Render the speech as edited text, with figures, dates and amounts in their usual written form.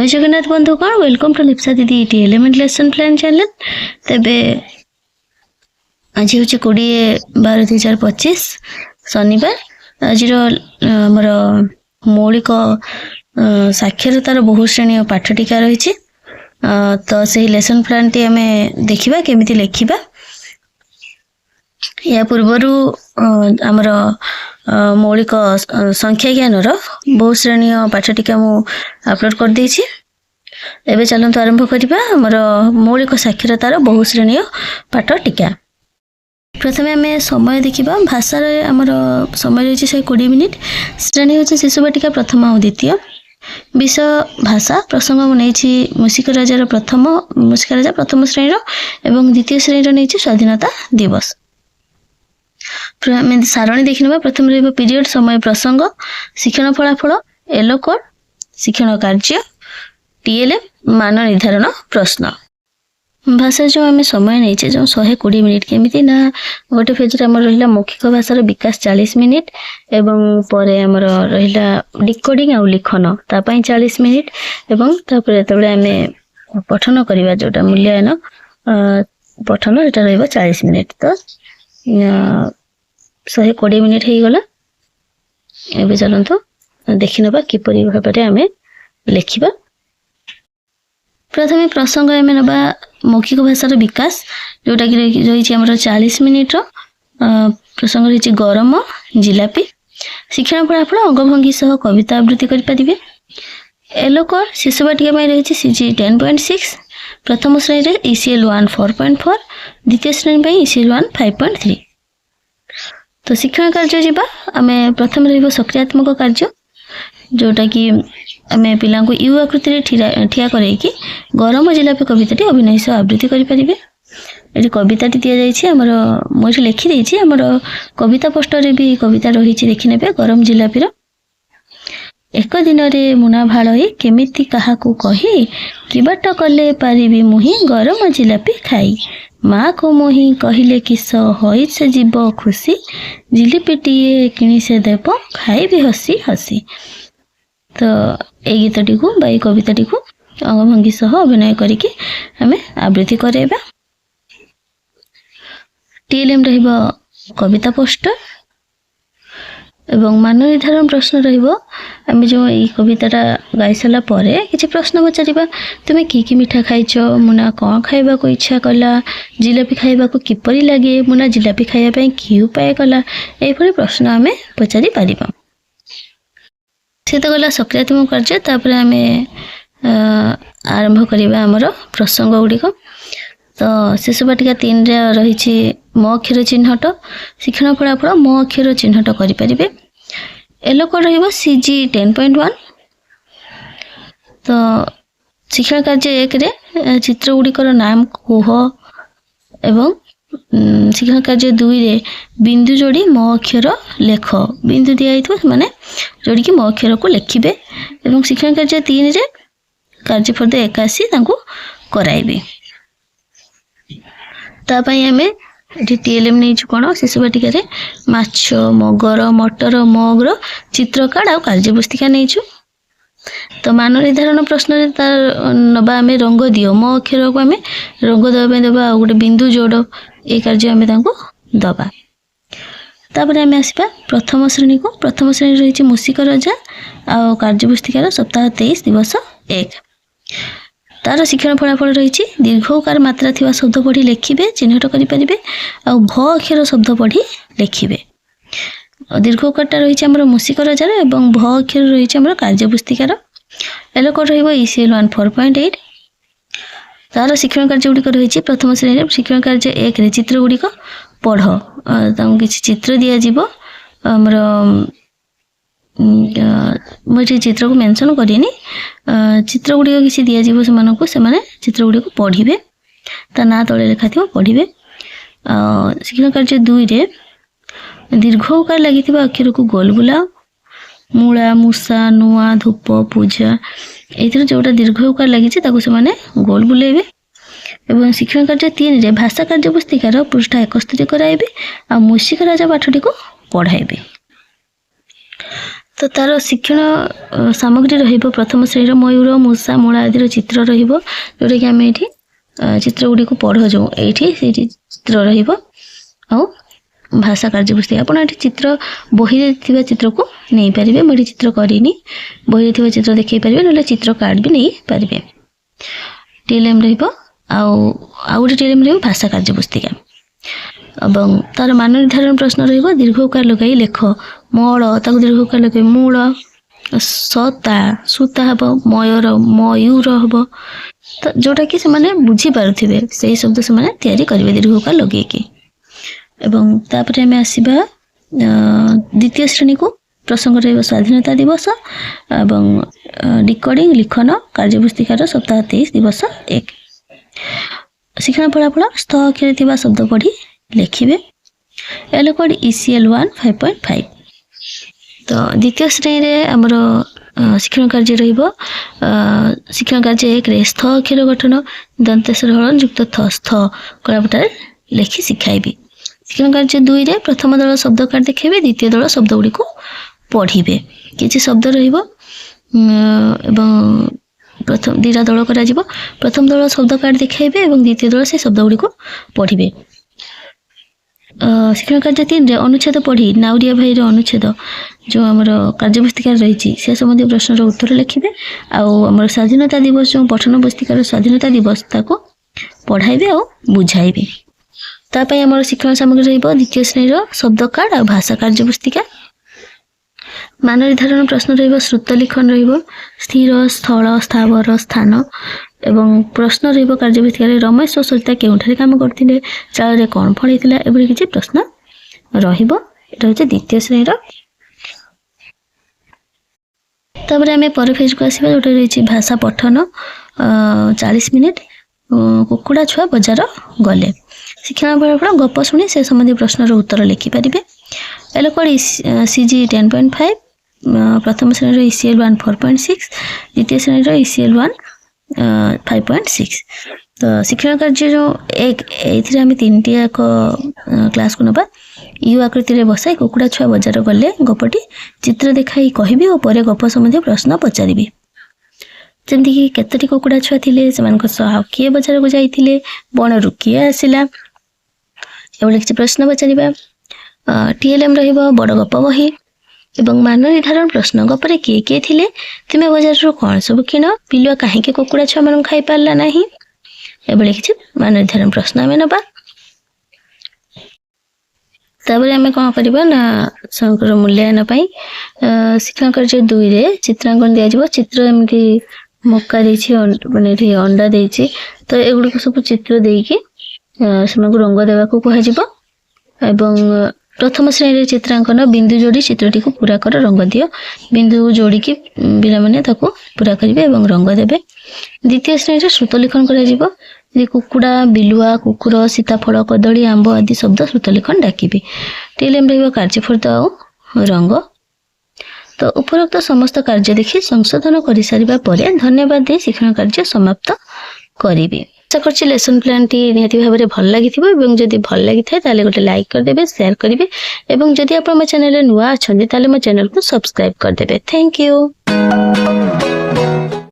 जय जगन्नाथ बंधुगण welcome to Lipsa दीदी T element lesson plan channel. तेबे आज हूँ 20/12/2025 शनिवार। आज आमर मौलिक साक्षरतार बहुश्रेणी पाठटिका रही। तो से लेसन प्लान टी आम देखा केमी लिखा। या पूर्वर आमर मौलिक संख्या ज्ञान बहुश्रेणी पाठटिका मु अपलोड कर देछि। एबे चलंतु आरंभ करिबा हमर मौलिक साक्षरतार बहुश्रेणी पाठटिका। प्रथमे आम समय देखा। भाषा आमर समय रही 120 मिनिट। श्रेणी हूँ शिशु बाटिका प्रथम और द्वितीय। विषय भाषा। प्रसंग नहीं मूषिक राजार प्रथम श्रेणी एवं द्वितीय श्रेणी नहीं स्वाधीनता दिवस। सारणी देखने प्रथम रही पीरियड समय प्रसंग शिक्षण फलाफल येलो कोड शिक्षण कार्य टीएलएम मान निर्धारण प्रश्न। भाषा जो आम समय नहीं जो 120 मिनिट केमिति ना गोटे फेज आम रहा मौखिक भाषार विकास 40 मिनिट एवं पर आमर रहा डिकोडिंग आउ लिखन तापाई 40 मिनिट एवं तापर जो आम पठन करवा जोटा मूल्यांकन पठन एटा रहा 40 मिनिट। तो 120 मिनिट हो गला। एबे चलंतु देखि नबा किपरि भाबरे आम लिखिबा। प्रथमे प्रसंग आम नबा मौखिक भाषार विकास जोटा कि रही आमर 40 मिनिट प्रसंग रही गरम जिलापी। शिक्षण फलाफल अंगभंगी सह कविता आवृत्ति करें। येलो कोड शिशु बाटिका रही सीजी 10.6 प्रथम श्रेणी ECL 1 4.4 द्वितीय श्रेणी ECL 1 5.3। तो शिक्षण कार्य जीवा आम प्रथम रही सक्रियात्मक कार्य जोटा कि आम पिला यू आकृति ठिया करैकि गरम जिलापी कविताटी अभिनय सह आवृत्ति करें। ये कविताटी दि जाइए आमर मुझे लिखिदी आमर कविता पोस्टर भी कविता रही देखने गरम जिलापीर। एक दिन रे मुना भाई केमिति काहाकू कही कि बाट कले पारिबी मुही गरम जिलापी खाई माँ को मुही कहले किस होई से जीव खुशी जिलिपिटीए किणी से देव खाई भी हसी हसी। तो ये गीतटी को बा कविताटी को अंगभंगी सह अभिनय करके आम आवृत्ति करेबा। टीएलएम रहिबो कविता पोस्टर एवं मान निर्धारण प्रश्न रहिबो। आम जो ये कविताटा गाई सारा पर किसी प्रश्न पचारिबा। तुमे कि मिठा खाइछ मुना कौन खाइबा को इच्छा कला जिलापी खाइबा को किपरि लागे मुना जिलापी खाइबा पई कि उपाय कला एपरि प्रश्न आम पचारि पारिबा। से तो गला सक्रियात्मक कार्य। तापर आम आरंभ करवा आमर प्रसंग गुड़िक। तो शिशु बाटिका 3 रही म अक्षर चिन्हट शिक्षण फलाफल म अक्षर चिन्हट करें। येलो कोड रही CG 10.1। तो शिक्षण कार्य 1 रे चित्र गुड़िकर नाम कुह एवं शिक्षण कार्य 2 रे बिंदु जोड़ी म अक्षर लेख बिंदु दिखाई माने जोड़ी कि म अक्षर को लिखिबे। एवं शिक्षण कार्य 3 रे कार्यफर्द 81 कराइबे। तापाई आम ये टीएलएम नहीं कौन शिशु बाटिका माछ मगर मटर मगर चित्र कार्ड आ कार्यपुस्तिका नहीं। तो मान निर्धारण प्रश्न तार नबा आम रंग दियो म अक्षर को आम रंग दबा गोटे बिंदु जोड़ ये कार्य आम दबा। तापर आम आसवा प्रथम श्रेणी को। प्रथम श्रेणी रही मूषिक राजा आ कार्यपुस्तिकार सप्ताह 23 दिवस 1। तार शिक्षण फलाफल रही दीर्घकार मात्रा थिबा शब्द पढ़ी लिखिबे चिन्हट करें आ भ अक्षर शब्द पढ़ी लिखिबे। दीर्घकारटा रही आमर मूषिक राजार एवं भ अक्षर रही आमर कार्यपुस्तिकार। येलो कोड रही ECL 1 4.8। तार शिक्षण कार्य गुड़िक रही प्रथम श्रेणी शिक्षण कार्य 1 रे चित्र गुड़िक पढ़ किसी चित्र दिज्व आमर मुझे चित्र को मेंशन करेनि चित्र गुड़िक किसी दिज्व से चित्र गुड़िक पढ़े ता ना तले लिखा थी पढ़े। शिक्षण कार्य 2 रे दीर्घकार लगी अक्षर को गोल बुला मूला मूषा नुआ धूप पूजा ये जोटा दीर्घकार लगी से गोल बुलेबे। एवं शिक्षण कार्य 3 रे भाषा कार्य पुस्तिकार पृष्ठा 71 कराइबे आ मूषिक राजा पाठटी को पढ़ाइबे। तो तार शिक्षण सामग्री रहिबो प्रथम श्रेणी मयूर मूषा मूला आदि चित्र रहिबो जोटा कि आम ये चित्र गुड़ी को पढ़ जाऊँ ये चित्र रहिबो आ भाषा कार्यपुस्तिका आपड़ ये चित्र बही थी चित्र को नहीं पारे मुझे चित्र करनी बही थी चित्र देखी पारे ना चित्र कार्ड भी नहीं पारे टीएलएम आउ गोटे टीएलएम भाषा कार्यपुस्तिका एवं तार मान निर्धारण प्रश्न दीर्घकार लगे लेख मल ताक दीर्घकार लगे मूल सता सूता हम मयूर मयूर हम तो जोटा कि से बुझी पारुथिबे से शब्द से तैयारी करेंगे दीर्घकार लगे एवं तापर आम आसवा द्वितीय श्रेणी को प्रसंग रही स्वाधीनता दिवस एवं डिकोडिंग लिखन कार्यपुस्तिकार सप्ताह 23 दिवस 1 शिक्षण फलाफल स्थ अक्षर शब्द पढ़ी लिखिए एल कोड ECL 1 5.5 तो द्वितीय श्रेणी रे आमर शिक्षण कार्य रहिबो शिक्षण कार्य 1 रे स्थ अक्षर गठन दंतेश्वर हलन युक्त थ स्थ कलापटार लिखि शिखाइबी शिक्षण कार्य 2 रे प्रथम दल शब्द कार्ड देखेबे द्वितीय दल शब्द गुडी को पढ़िबे किछि शब्द रहिबो एवं प्रथम दीटा दल करा जिवो प्रथम दल शब्द कार्ड देखाइबे एवं द्वितीय दल से शब्द गुडी को पढ़िबे शिक्षण कार्य 3 रे अनुच्छेद पढ़ी नाउरिया भाई रे अनुच्छेद जो आमर कार्यपुस्तिका रही से संबंधी प्रश्न उत्तर लिखिबे आमर स्वाधीनता दिवस जो पठन पुस्तिकार स्वाधीनता दिवस ताको पढ़ाइबे और बुझाइबे तापाई आमर शिक्षण सामग्री रहिबो द्वितीय श्रेणी शब्द कार्ड और भाषा कार्यपुस्तिका मान निर्धारण प्रश्न रहिबो श्रुत लिखन रहिबो स्थिर स्थल स्थावर स्थान एवं प्रश्न रहिबो कार्यपुस्तिका रमेश और सरिता केउठारे काम करथिले चाल रे कोन फळ हेतिला एबरी किछि प्रश्न रहिबो एटा होचे द्वितीय श्रेणी तापर आम पर फेज को आसवा जोटा रही भाषा पठन 40 मिनिट कुकुड़ा छुआ बजार गले शिक्षण फलाफल गप शुणी से संबंधी प्रश्न उत्तर लिखिपारे एल कोड CG 10.5 प्रथम श्रेणी ECL 1 4.6 द्वितीय श्रेणी ECL 1 5.6 तो शिक्षण कार्य जो एक आम 3टी एक क्लास को नबा यू आकृति बसाई कुकुड़ा छुआ बजार गले गपटी चित्र देखाई कहबी और पर गप संबंधी प्रश्न पचारि जमती कि केतोटी कुकुड़ा छुआ थिले किए बजार को जाइथिले बणरू किए आसिला एभली किसी प्रश्न पचारिबा टीएलएम रहिबो बड़ गप बही एवं मान निर्धारण प्रश्न गपरे किए किए थिले तुमे बजार कौन सब किण पिलुआ कहीं कुकुड़ा छुआ मन खाई पारला नहीं एभली किसी मान निर्धारण प्रश्न आम नबा तापर आम कौन करवा ना संकर मूल्यांकन पाई शिक्षण कार्य 2 रे चित्रांकन दिया जिवो चित्र एमती मक्का देछि माने अंडा देछि तो एगुड़ सब चित्र देकी से रंग देवा को कह जिवो एवं प्रथम श्रेणी चित्रांकन बिंदु जोड़ी चित्रटी को पूरा कर रंग दियो बिंदु जोड़ी की पिला माने ताको पूरा करिवे एवं रंग देबे द्वितीय श्रेणी श्रुत लिखन करा जिवो कुकुड़ा बिलुआ कुकुर सीताफल कदली आंब आदि शब्द श्रुत लिखन डाकिबे टीएलएम रहिबो कार्यफर्द और रंग तो उपरोक्त समस्त कार्य देखि संशोधन करि सारिबा परे धन्यवाद दे शिक्षण कार्य समाप्त करिबे आशा करछि लेसन प्लान टी निहाती भाबरे भल लागिथिबो एवं जदि भल लागिथाय ताले गोटे लाइक कर देबे शेयर करिवे एवं जदि आपण म चैनल नुवा अछन ताले म चैनल को सब्सक्राइब कर देबे थैंक यू।